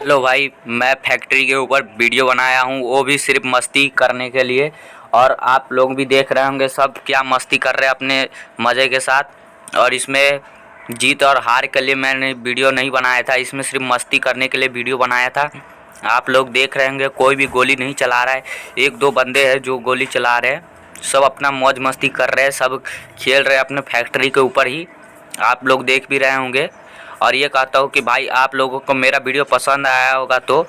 Hello भाई, मैं factory के ऊपर वीडियो बनाया हूँ, वो भी सिर्फ मस्ती करने के लिए। और आप लोग भी देख रहे होंगे सब क्या मस्ती कर रहे हैं अपने मज़े के साथ। और इसमें जीत और हार के लिए मैंने वीडियो नहीं बनाया था, इसमें सिर्फ मस्ती करने के लिए वीडियो बनाया था। आप लोग देख रहे होंगे कोई भी गोली नहीं चला रहा है, एक दो बंदे हैं जो गोली चला रहे हैं। सब अपना मौज मस्ती कर रहे हैं, सब खेल रहे हैं अपने फैक्ट्री के ऊपर ही। आप लोग देख भी रहे होंगे। और ये कहता हूँ कि भाई आप लोगों को मेरा वीडियो पसंद आया होगा तो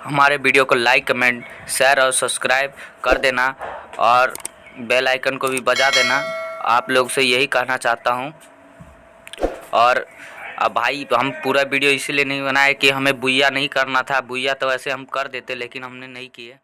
हमारे वीडियो को लाइक, कमेंट, शेयर और सब्सक्राइब कर देना और बेल आइकन को भी बजा देना। आप लोग से यही कहना चाहता हूँ। और अब भाई हम पूरा वीडियो इसीलिए नहीं बनाए कि हमें बुइया नहीं करना था, बुइया तो वैसे हम कर देते लेकिन हमने नहीं किए।